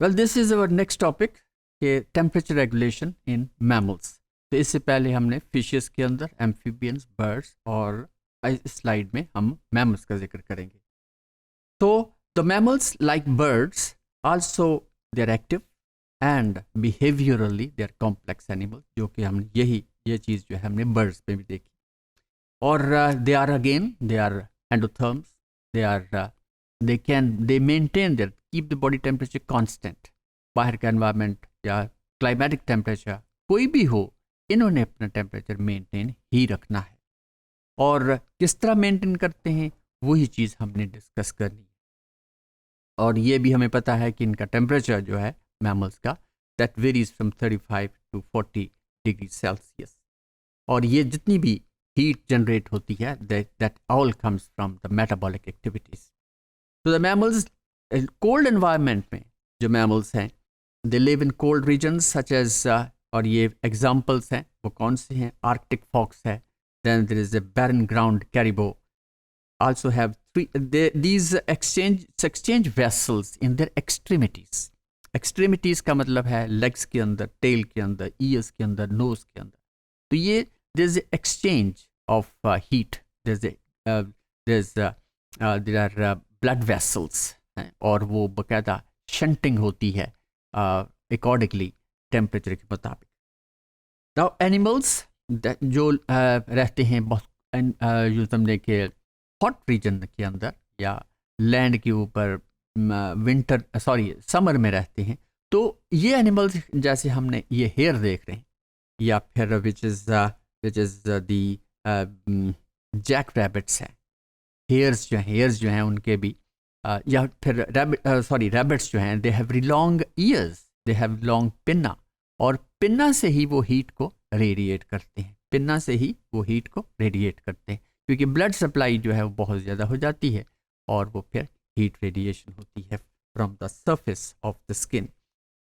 Well this is our next topic के temperature regulation in mammals. तो इससे पहले हमने फिशेस के अंदर एम्फीबियंस, बर्ड्स और इस स्लाइड में हम मैमल्स का जिक्र करेंगे। तो the mammals like birds also they are active and behaviourally they are complex animal, जो कि हम ये चीज़ जो है हमने बर्ड्स पे भी देखी। और they are endotherms, they maintain their keep the body temperature constant। बाहर का एनवायरनमेंट या क्लाइमेटिक टेम्परेचर कोई भी हो, इन्होंने अपना टेम्परेचर मेंटेन ही रखना है। और किस तरह मेंटेन करते हैं वही चीज़ हमने डिस्कस करनी है। और ये भी हमें पता है कि इनका टेम्परेचर जो है मैमल्स का that varies from 35 to 40 degree Celsius. और ये जितनी भी हीट जनरेट होती है that all comes from the metabolic activities. तो द मैमल्स कोल्ड एनवायरनमेंट में जो मैमल्स हैं they live in cold regions such as, और ये एग्जांपल्स हैं वो कौन से हैं? आर्कटिक फॉक्स है, then there is a barren ground caribou, also have these exchange vessels in their extremities। Extremities का मतलब है लेग्स के अंदर, टेल के अंदर, ईयर्स के अंदर, नोज के अंदर। तो ये there is exchange of heat, there are blood vessels हैं, और वो बाकायदा शंटिंग होती है अकॉर्डिंगली टेम्परेचर के मुताबिक। नाउ एनिमल्स जो रहते हैं बहुत जो समझे कि हॉट रीजन के अंदर या लैंड के ऊपर समर में रहते हैं, तो ये एनिमल्स जैसे हमने ये हेयर देख रहे हैं, या फिर which is the jack rabbits हैं। हेयर्स जो हैं उनके भी या फिर रैबिट्स जो हैं they have long ears, they have long pinna, और पिन्ना से ही वो हीट को रेडिएट करते हैं, पिन्ना से ही वो हीट को रेडिएट करते हैं, क्योंकि ब्लड सप्लाई जो है वो बहुत ज़्यादा हो जाती है और वो फिर हीट रेडिएशन होती है from the surface of the skin.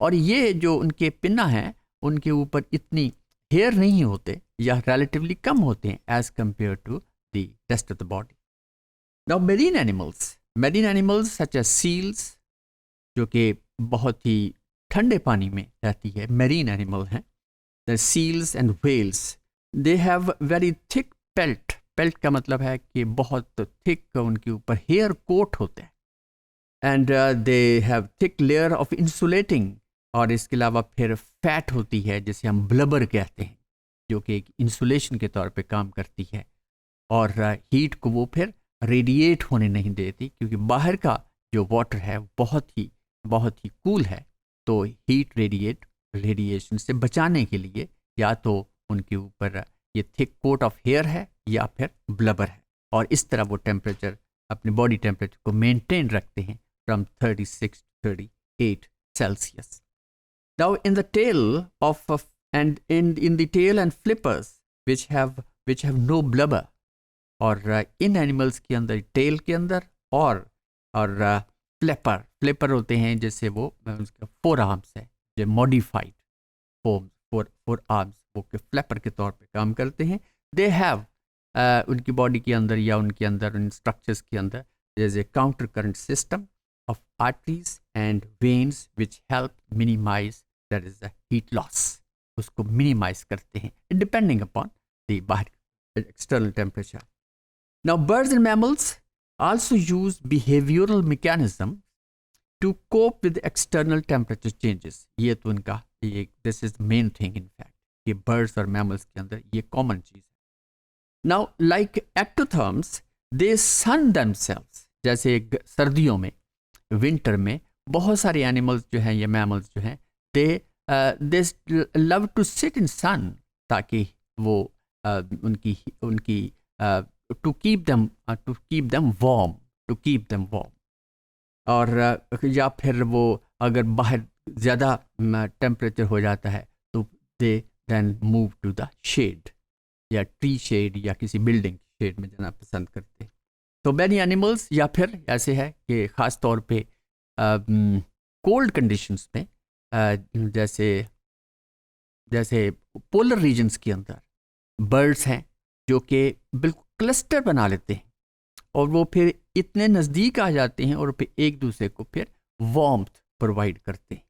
और ये जो उनके पिन्ना हैं उनके ऊपर इतनी हेयर नहीं होते या रिलेटिवली कम होते हैं as compare to the rest of the body. Now marine animals such as seals, जो कि बहुत ही ठंडे पानी में रहती है, मेरीन एनिमल हैं। The seals and whales they have very thick pelt का मतलब है कि बहुत थिक उनके ऊपर हेयर कोट होता है, and they have thick layer of insulating, और इसके अलावा फिर फैट होती है जिसे हम ब्लबर कहते हैं, जो कि एक इंसुलेशन के तौर पे काम करती है, और हीट को वो फिर रेडिएट होने नहीं देती, क्योंकि बाहर का जो वाटर है बहुत ही कूल है। तो हीट रेडिएशन से बचाने के लिए या तो उनके ऊपर ये थिक कोट ऑफ हेयर है या फिर ब्लबर है, और इस तरह वो टेम्परेचर अपने बॉडी टेम्परेचर को मेंटेन रखते हैं from 36 to 38 Celsius. Now in the tail of and in the tail end flippers which have no blubber, और इन एनिमल्स के अंदर टेल के अंदर और फ्लिपर होते हैं, जैसे वो उसका 4 आर्म्स है, जो मॉडिफाइड फोर आर्म्स वो के फ्लैपर के तौर पे काम करते हैं। दे हैव उनकी बॉडी के अंदर या उनके अंदर उन स्ट्रक्चर्स के अंदर there is a counter current system of arteries and veins which help minimize that is the heat loss, उसको मिनिमाइज करते हैं डिपेंडिंग अपॉन द बाहर external temperature. Now birds and mammals also use behavioral mechanism to cope with external temperature changes। ये तो उनका this is the main thing in fact, ये birds और mammals के अंदर ये common चीज़ है। Now like ectotherms they sun themselves, जैसे सर्दियों में विंटर में बहुत सारे एनिमल्स जो हैं, ये मैमल्स जो हैं, they love to sit in sun, ताकि वो उनकी to keep them warm, और या फिर वो अगर बाहर ज़्यादा टेम्परेचर हो जाता है तो they then move to the shade या ट्री शेड या किसी बिल्डिंग शेड में जाना पसंद करते हैं। तो मैनी एनिमल्स, या फिर ऐसे है कि ख़ास तौर पे कोल्ड कंडीशंस में जैसे पोलर रीजन्स के अंदर बर्ड्स हैं जो कि बिल्कुल क्लस्टर बना लेते हैं, और वो फिर इतने नज़दीक आ जाते हैं और फिर एक दूसरे को फिर वार्मथ प्रोवाइड करते हैं।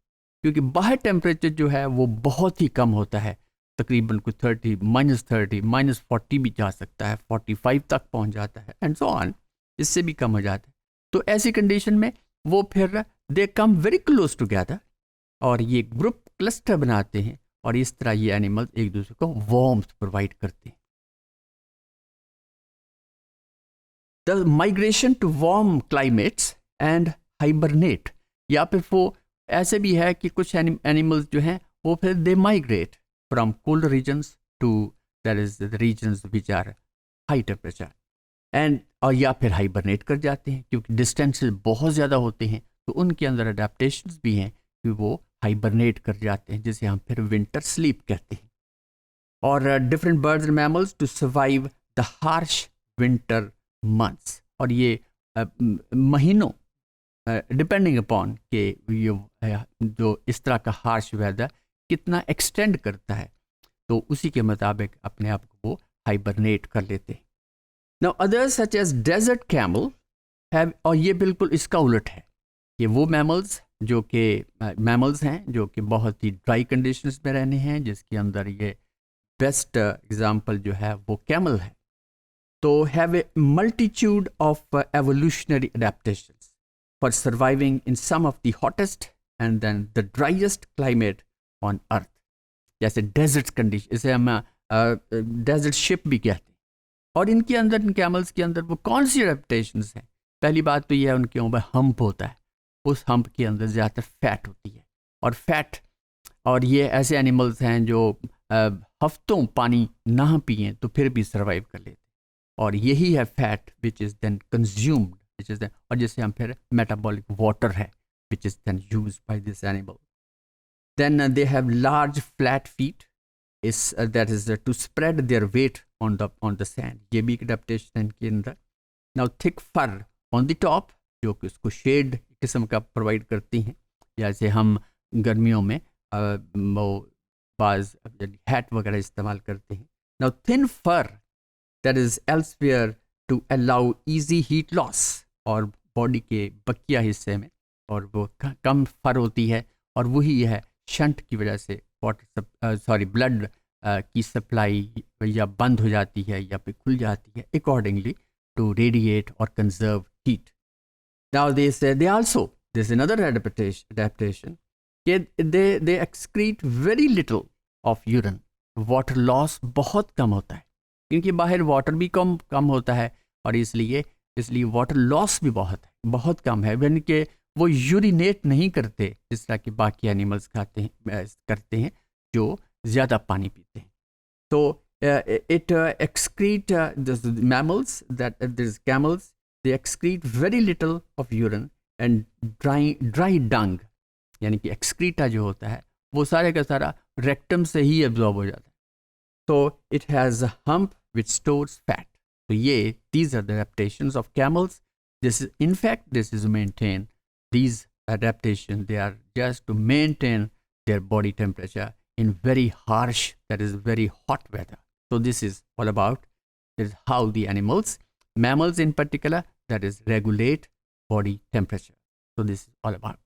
क्योंकि बाहर टेम्परेचर जो है वो बहुत ही कम होता है, तकरीबन कुछ 30, -30, -40 भी जा सकता है, 45 तक पहुंच जाता है एंड सो ऑन, इससे भी कम हो जाता है। तो ऐसी कंडीशन में वो फिर दे कम वेरी क्लोज टुगेदर और ये ग्रुप क्लस्टर बनाते हैं और इस तरह ये एनिमल्स एक दूसरे को वार्मथ प्रोवाइड करते हैं। The migration to warm climates and hibernate, या फिर वो ऐसे भी है कि कुछ एनिमल्स जो हैं वो फिर they migrate from cold regions to that is the regions which are high temperature and, और या फिर हाइबरनेट कर जाते हैं क्योंकि डिस्टेंसेस बहुत ज़्यादा होते हैं, तो उनके अंदर अडेप्टेशंस भी हैं कि वो हाइबरनेट कर जाते हैं, जिसे हम फिर विंटर स्लीप कहते हैं। और different birds and mammals to survive the harsh winter months, और ये महीनों डिपेंडिंग अपॉन के ये जो इस तरह का हार्श वेदर कितना एक्सटेंड करता है, तो उसी के मुताबिक अपने आप को वो हाइबरनेट कर लेते हैं। Now others such as desert camel have, और ये बिल्कुल इसका उलट है कि वो मैमल्स जो कि मैमल्स हैं जो कि बहुत ही ड्राई कंडीशंस में रहने हैं, जिसके अंदर ये बेस्ट एग्जांपल जो है वो कैमल है, तो have a multitude of evolutionary adaptations for surviving in some of the hottest and then the driest climate on earth, जैसे डेजर्ट कंडीशन, इसे हम डेजर्ट शिप भी कहते हैं। और इनके अंदर, इन कैमल्स के अंदर वो कौन सी अडेप्टेशंस हैं? पहली बात तो ये है उनके ऊपर हम्प होता है, उस हम्प के अंदर ज़्यादातर फैट होती है, और फैट, और ये ऐसे एनिमल्स हैं जो हफ्तों पानी ना पिए तो फिर भी सर्वाइव कर लेते, और यही है fat which is then consumed, which is, और जिसे हम फिर मेटाबॉलिक वाटर है which is then used by this animal. Then they have large flat feet, is that is to spread their weight on the sand, ये भी एक adaptation है इनके अंदर। now thick fur on the top, जो कि उसको शेड किस्म का प्रोवाइड करती हैं, जैसे हम गर्मियों में वो बाज हैट वगैरह इस्तेमाल करते हैं। now thin fur that is elsewhere to allow easy heat loss, और बॉडी के बकिया हिस्से में, और वो कम फर होती है, और वही है शंट की वजह से ब्लड की सप्लाई या बंद हो जाती है या फिर खुल जाती है अकॉर्डिंगली टू रेडिएट और conserve heat. Now they also this another adaptation कि they excrete very little of urine, water loss बहुत कम होता है क्योंकि बाहर वाटर भी कम होता है, और इसलिए वाटर लॉस भी बहुत कम है, यानी कि वो यूरिनेट नहीं करते जिस तरह के बाकी एनिमल्स करते हैं जो ज़्यादा पानी पीते हैं। तो it excrete mammals that this camels they excrete very little of urine and dry dung, यानी कि एक्सक्रीटा जो होता है वो सारे का सारा रेक्टम से ही एब्जॉर्ब हो जाता है। तो it has a hump which stores fat. तो ये these are the adaptations of camels. This is maintain these adaptations, they are just to maintain their body temperature in very harsh, that is very hot weather. So this is all about, this is how the animals, mammals in particular, that is regulate body temperature. So this is all about.